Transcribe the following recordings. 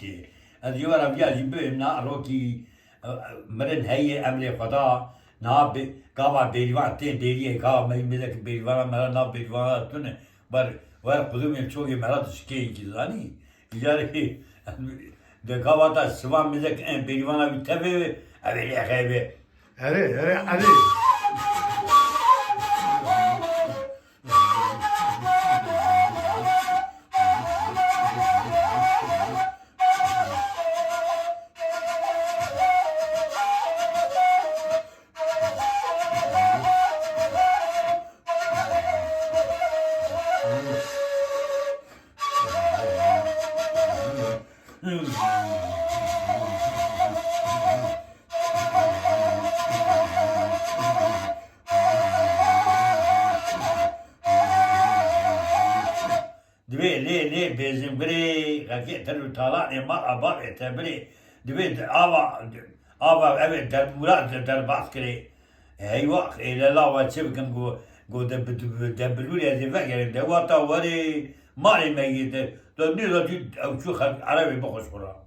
تي هذا يورا بيا جيبه نا روكي مرن هي أمر خدا نا كابا بيلوان تين ديريه كابا ملك بيلوان مرا نا بيلوان تونه بر قدوم يمشوي مرا تشكي كذاني يجاري ده كابا تا سوام ملك ان بيلوان بيتبه أبي خيبه هري علي دبي ليه بيزم بري غكي تلو طالعني مرة بري تبري دبي آبا أبي دربولات درب عسكري أيوة إلى لا واتشبكم جو دبلولي هذي فكر دواتا وري مالي ميت لو نيلو تي أو شو خد عربي بخش برا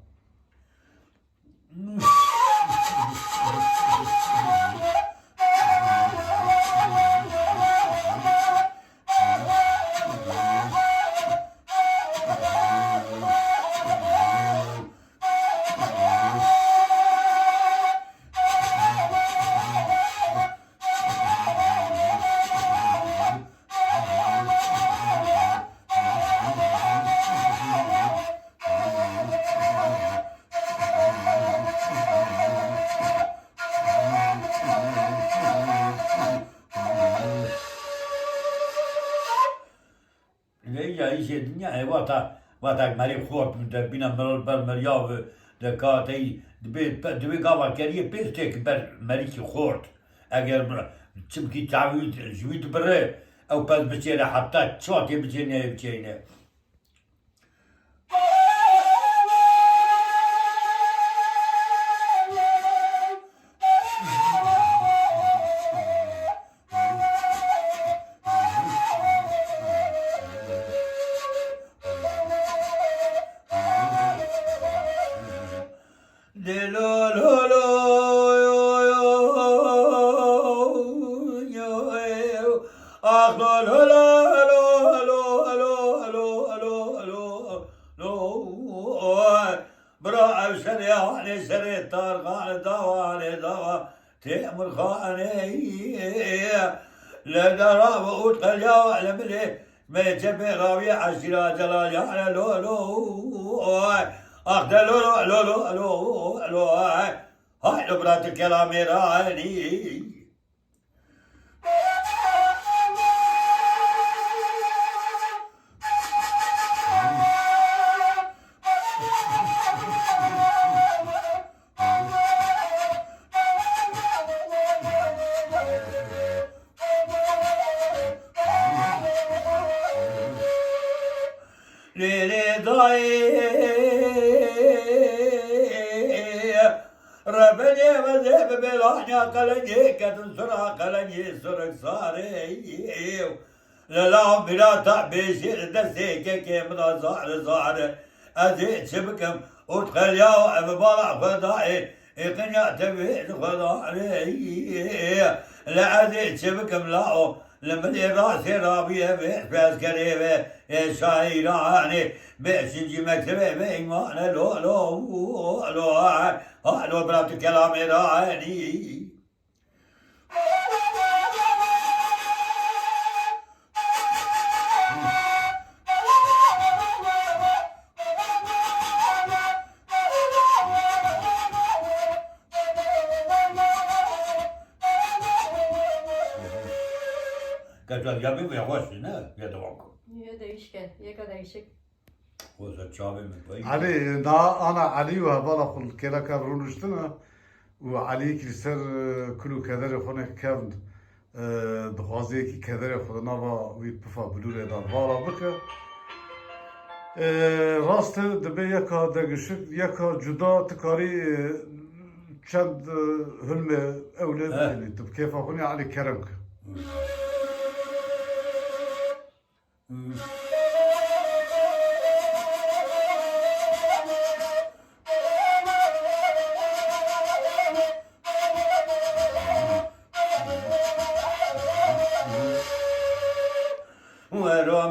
ليا إيش الدنيا واتا ماري خور بينا مرل بر مرياو دكاتي دبي قاوا كاريه بيستك بر ماريكي خورت اگر تشمكي تعويد جويد بره او بس بچينا حتى تشوتي بچينا لو لو لو آخ لو لو لو لو لو لو لو لو برا أبشر يا واني سري طارقان دوا تأمر خاني لدرا وقوت قليا وعلم لي ما يتبع راوي عشرة جلال يعني لو أخذ لو هاي لبرات الكلام راني ليلي ربني وزيب بلانيا قلني كتن سرا قلني سرق صاري لا بلا تعبيشير دسيك كيم دا زار أزيد شبكم وتخل يا أببالع فضائي إقنع تبيد خضاري لا أزيد شبكم لاو لمن راسي رابيه بس كريبه شايراني بسنجي مكتبه بإيمان لو برات كلام راني Kadar yapayım ya hoş ne ya da bak. Niye değişken? Yeka değişik. O da çabuk mu koy? علي دا أنا علي وهبالا كل كلا كان رونشتنا وعلي كريسر كلو كدر خونه كفن دخوازي كي كدر خودنا و وي بفا بلور دار والا بك راست دبي يكا دقشك يكا جدا تكاري چند هلم أولاد يعني تب كيف أخوني علي كرمك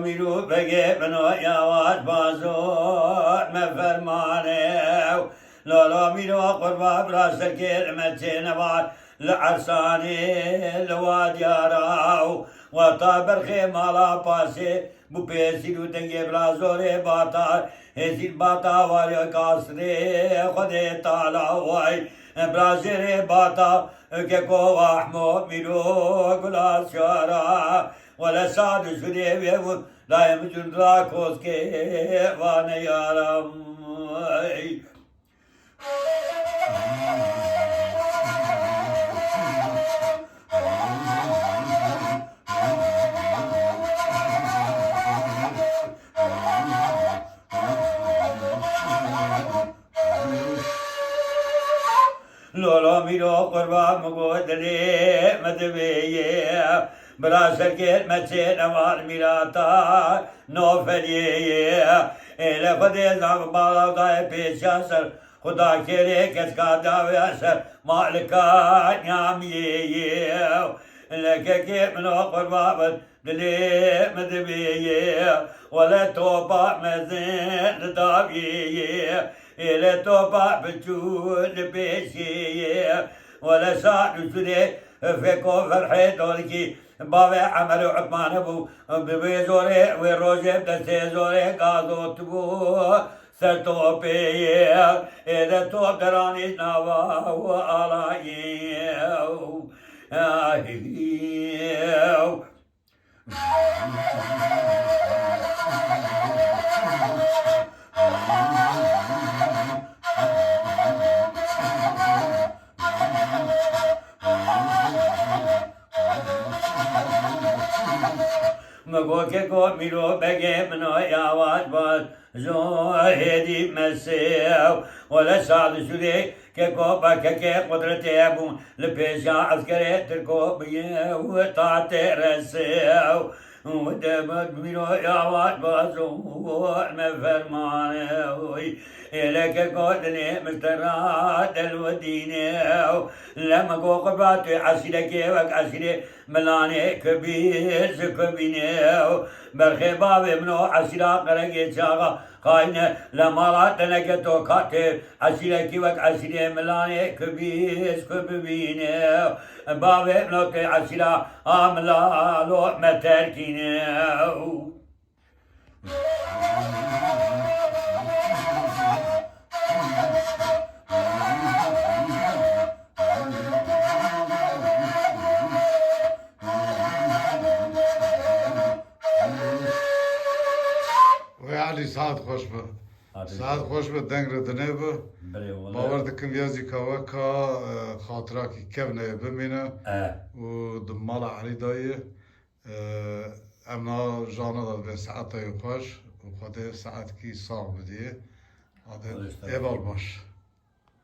میرو بگه بنا یواش بازور مفرمانه لالا میرو قربا براسر که مچه نوار لعرساني لواديارا وطابر خيمالا باسي بو بيسيرو دنگي بلازوري باتا هزيل باتا واريو كاسري خدي تالا واي برازيري باتا كيكو واحمو ميرو قلا شارا ولا ساد سوري لا يمجن راكوس كي وانا يارم لولا میرو قربان مگودلی مدویه براسر که مچه نوار میراتا نوفلیه ایل خود زم بالا دای پیشا سر خدا کره کس کا داوی سر مالکا نیامیه لکه که منو قربان دلی مدویه ولا توبا مزین داویه إلى توبا بتشول بيشية ولا سعد سوري فيكو فرحي دولكي بابا عملوا عثمان ابو ببيزوري وروجي بدسي زوري قاضو تبو سرتو بيه إلى تو دراني نوا وآلائيو آهيو مگو که کو میرو بگه منو یواش باز زو هدی مسیو ولا سعد شده که کو بکه که قدرت ابون لپیشا عسکری ترکو بیه و طاعت رسیو و دمت میرو یواش باز و مفرمانه إليك قدني مستراد الودينة لما قو قباتي عسيرك وك عسيري ملاني كبير زكبينة برخي بابي منو عسيرا قرقي شاغا خاينة لما راتنا كتو كاتي عسيرك وك عسيري ملاني كبير زكبينة بابي منو كي عسيرا عملا لو متركينة وعلي سعد خوش به سعد خوش به دنگ ردنه به باور دکم یازی کاوکا خاطرا کی کبنه بمینه و دمال علی دایه امنا جانا داد به ساعت خوش و خود ساعت کی صاحب دیه ایوال باش